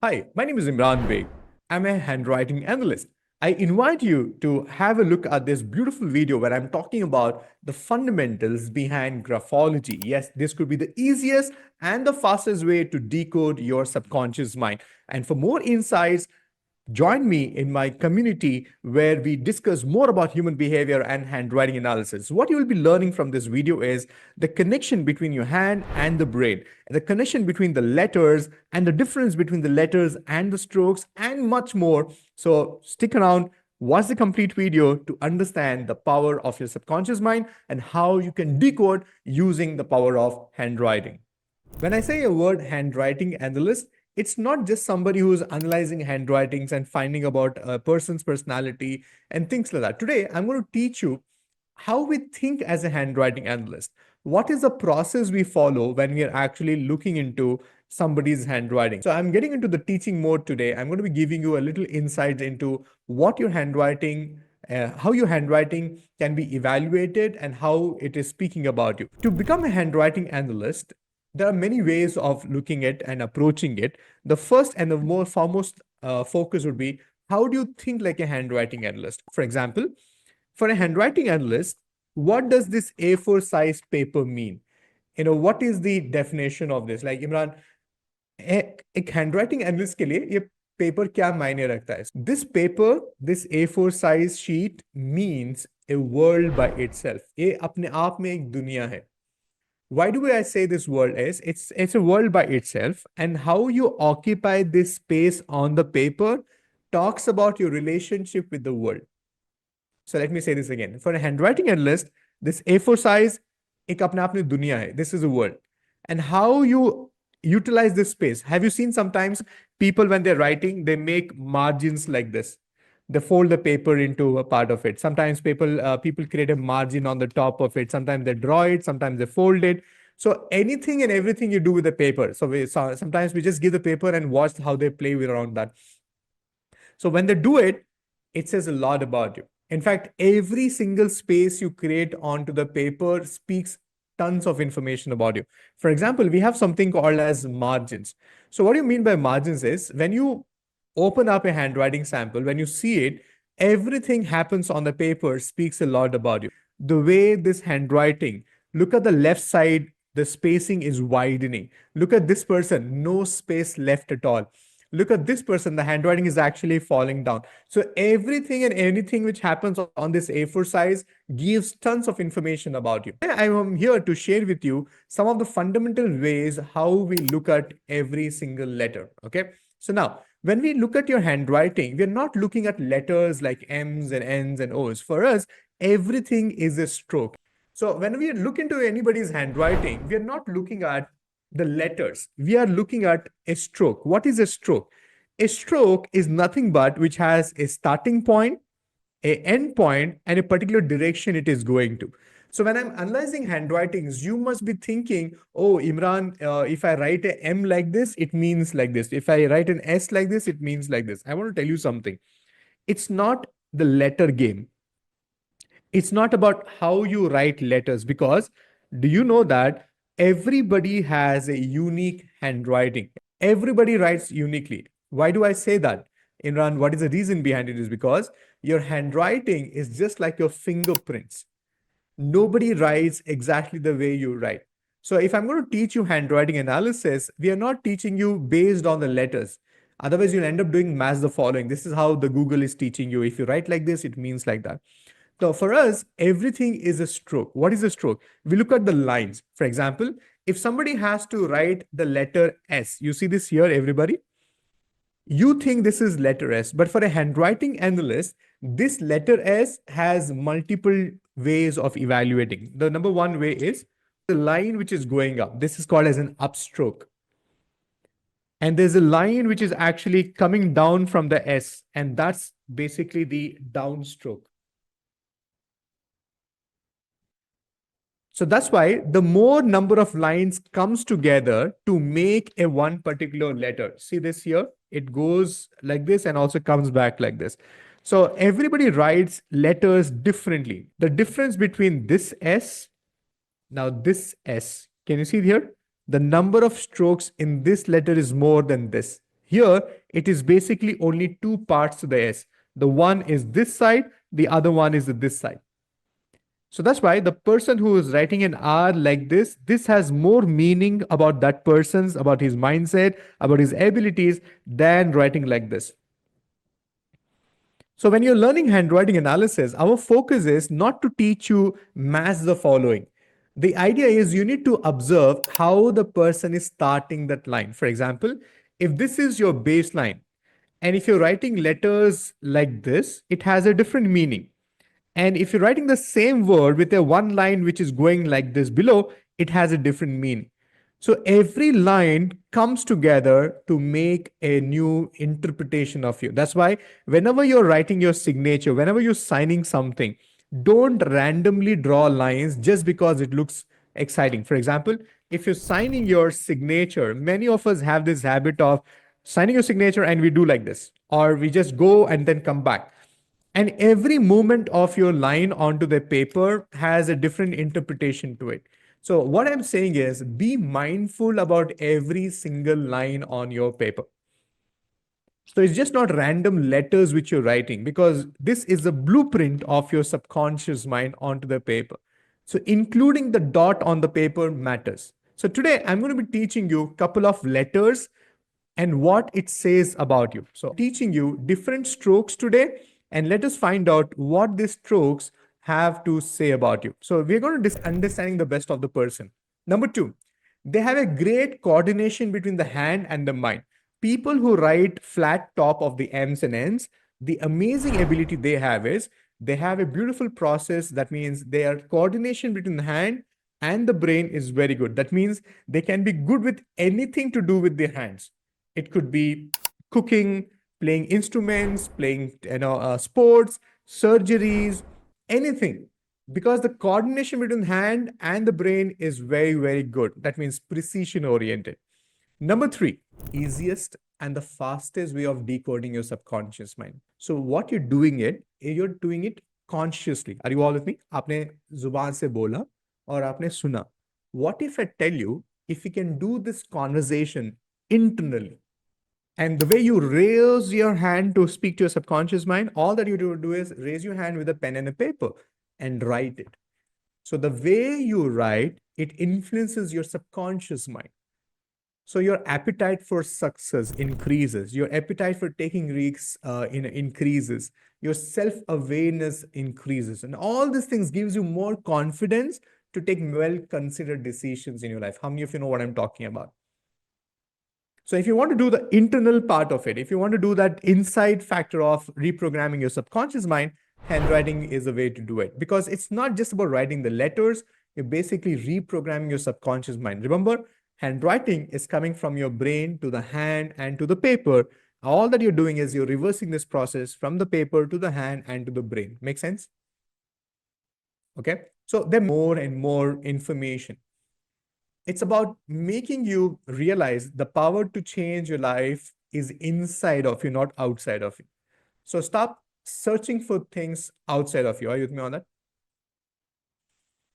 Hi, my name is Imran Baig. I'm a handwriting analyst. I invite you to have a look at this beautiful video where I'm talking about the fundamentals behind graphology. Yes, this could be the easiest and the fastest way to decode your subconscious mind. And for more insights, join me in my community where we discuss more about human behavior and handwriting analysis. What you will be learning from this video is the connection between your hand and the brain, the connection between the letters and the difference between the letters and the strokes, and much more. So stick around, watch the complete video to understand the power of your subconscious mind and how you can decode using the power of handwriting. When I say a word handwriting analyst, it's not just somebody who's analyzing handwritings and finding about a person's personality and things like that. Today, I'm going to teach you how we think as a handwriting analyst. What is the process we follow when we are actually looking into somebody's handwriting? So I'm getting into the teaching mode today. I'm going to be giving you a little insight into what your handwriting how your handwriting can be evaluated and how it is speaking about you. To become a handwriting analyst, there are many ways of looking at and approaching it. The first and the more foremost focus would be, how do you think like a handwriting analyst? For example, for a handwriting analyst, what does this A4 size paper mean? What is the definition of this? Like Imran, एक handwriting analyst के लिए ये paper क्या मायने रखता है? This paper, this A4 size sheet means a world by itself. ये अपने आप में एक दुनिया है. Why do I say this world is? It's a world by itself, and how you occupy this space on the paper talks about your relationship with the world. So let me say this again. For a handwriting analyst, this A4 size एक अपने आप में दुनिया है. This is a world. And how you utilize this space. Have you seen sometimes people when they're writing, they make margins like this? They fold the paper into a part of it. Sometimes people create a margin on the top of it. Sometimes they draw it. Sometimes they fold it. So anything and everything you do with the paper. So sometimes we just give the paper and watch how they play with around that. So when they do it, it says a lot about you. In fact, every single space you create onto the paper speaks tons of information about you. For example, we have something called as margins. So what do you mean by margins is when you open up a handwriting sample, when you see it, everything happens on the paper speaks a lot about you. The way this handwriting, look at the left side, the spacing is widening. Look at this person, no space left at all. Look at this person, the handwriting is actually falling down. So everything and anything which happens on this A4 size gives tons of information about you. I am here to share with you some of the fundamental ways how we look at every single letter. Okay. So now, when we look at your handwriting, we're not looking at letters like M's and N's and O's. For us, everything is a stroke. So when we look into anybody's handwriting, we're not looking at the letters. We are looking at a stroke. What is a stroke? A stroke is nothing but which has a starting point, a end point, and a particular direction it is going to. So when I'm analyzing handwritings, you must be thinking, oh, Imran, if I write a M like this, it means like this. If I write an S like this, it means like this. I want to tell you something. It's not the letter game. It's not about how you write letters, because do you know that everybody has a unique handwriting? Everybody writes uniquely. Why do I say that? Imran, what is the reason behind it? Is because your handwriting is just like your fingerprints. Nobody writes exactly the way you write. So if I'm going to teach you handwriting analysis, we are not teaching you based on the letters. Otherwise, you'll end up doing mass the following. This is how the Google is teaching you. If you write like this, it means like that. So for us, everything is a stroke. What is a stroke? We look at the lines. For example, if somebody has to write the letter S, you see this here, everybody? You think this is letter S, but for a handwriting analyst, this letter S has multiple ways of evaluating. The number one way is the line which is going up. This is called as an upstroke. And there's a line which is actually coming down from the S, and that's basically the downstroke. So that's why the more number of lines comes together to make a one particular letter. See this here? It goes like this and also comes back like this. So everybody writes letters differently. The difference between this S, now this S, can you see here? The number of strokes in this letter is more than this. Here, it is basically only two parts to the S. The one is this side, the other one is this side. So that's why the person who is writing an R like this has more meaning about that person's, about his mindset, about his abilities than writing like this. So when you're learning handwriting analysis, our focus is not to teach you mass the following. The idea is you need to observe how the person is starting that line. For example, if this is your baseline, and if you're writing letters like this, it has a different meaning. And if you're writing the same word with a one line which is going like this below, it has a different meaning. So every line comes together to make a new interpretation of you. That's why whenever you're writing your signature, whenever you're signing something, don't randomly draw lines just because it looks exciting. For example, if you're signing your signature, many of us have this habit of signing your signature and we do like this, or we just go and then come back. And every movement of your line onto the paper has a different interpretation to it. So, what I'm saying is be mindful about every single line on your paper. So, it's just not random letters which you're writing, because this is a blueprint of your subconscious mind onto the paper. So, including the dot on the paper matters. So, today I'm going to be teaching you a couple of letters and what it says about you. So, teaching you different strokes today, and let us find out what these strokes have to say about you. So, we're going to understanding the best of the person. Number two, they have a great coordination between the hand and the mind. People who write flat top of the M's and N's, the amazing ability they have is they have a beautiful process. That means their coordination between the hand and the brain is very good. That means they can be good with anything to do with their hands. It could be cooking, playing instruments, playing sports, surgeries, anything. Because the coordination between hand and the brain is very, very good. That means precision oriented. Number three, easiest and the fastest way of decoding your subconscious mind. So what you're doing it consciously. Are you all with me? आपने जुबान से बोला और आपने सुना. What if I tell you, if you can do this conversation internally, and the way you raise your hand to speak to your subconscious mind, all that you do is raise your hand with a pen and a paper and write it. So the way you write, it influences your subconscious mind. So your appetite for success increases. Your appetite for taking risks increases. Your self-awareness increases. And all these things gives you more confidence to take well-considered decisions in your life. How many of you know what I'm talking about? So if you want to do the internal part of it, if you want to do that inside factor of reprogramming your subconscious mind, handwriting is a way to do it. Because it's not just about writing the letters, you're basically reprogramming your subconscious mind. Remember, handwriting is coming from your brain to the hand and to the paper. All that you're doing is you're reversing this process from the paper to the hand and to the brain. Make sense? Okay. So there's more and more information. It's about making you realize the power to change your life is inside of you, not outside of you. So stop searching for things outside of you. Are you with me on that?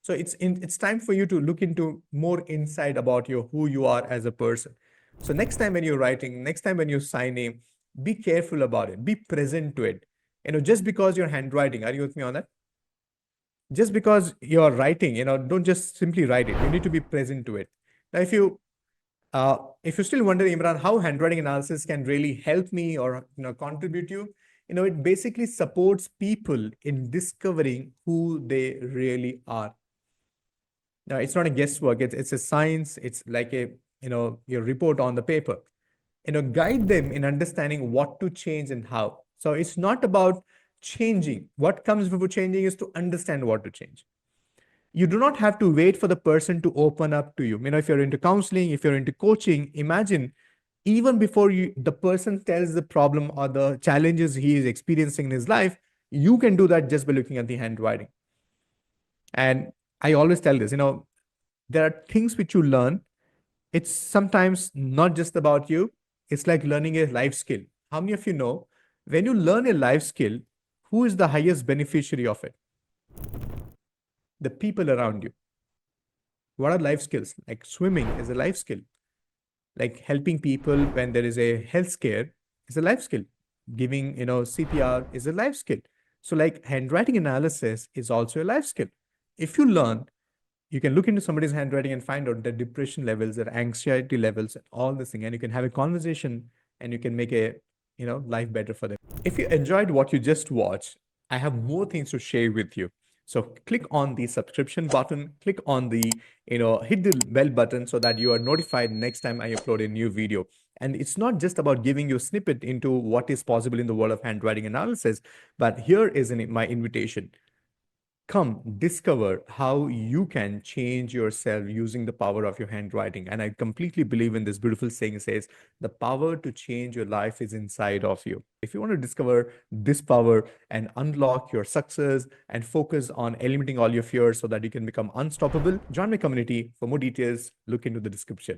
So it's time for you to look into more insight about who you are as a person. So next time when you're writing, next time when you're signing, be careful about it. Be present to it. Just because you're handwriting, are you with me on that? Just because you're writing, don't just simply write it. You need to be present to it. Now, if you still wonder, Imran, how handwriting analysis can really help me or contribute to you, it basically supports people in discovering who they really are. Now, it's not a guesswork. It's a science. It's like your report on the paper. Guide them in understanding what to change and how. So it's not about changing. What comes before changing is to understand what to change. You do not have to wait for the person to open up to you. If you're into counseling, if you're into coaching, imagine even before the person tells the problem or the challenges he is experiencing in his life, you can do that just by looking at the handwriting. And I always tell this, there are things which you learn. It's sometimes not just about you. It's like learning a life skill. How many of you know when you learn a life skill, who is the highest beneficiary of it? The people around you. What are life skills? Like swimming is a life skill. Like helping people when there is a health scare is a life skill. Giving, CPR is a life skill. So like handwriting analysis is also a life skill. If you learn, you can look into somebody's handwriting and find out their depression levels, their anxiety levels, and all this thing, and you can have a conversation and you can make a life better for them. If you enjoyed what you just watched, I have more things to share with you. So click on the subscription button, click on the, hit the bell button so that you are notified next time I upload a new video. And it's not just about giving you a snippet into what is possible in the world of handwriting analysis, but here is my invitation. Come discover how you can change yourself using the power of your handwriting. And I completely believe in this beautiful saying, says the power to change your life is inside of you. If you want to discover this power and unlock your success and focus on eliminating all your fears so that you can become unstoppable, join my community. For more details, look into the description.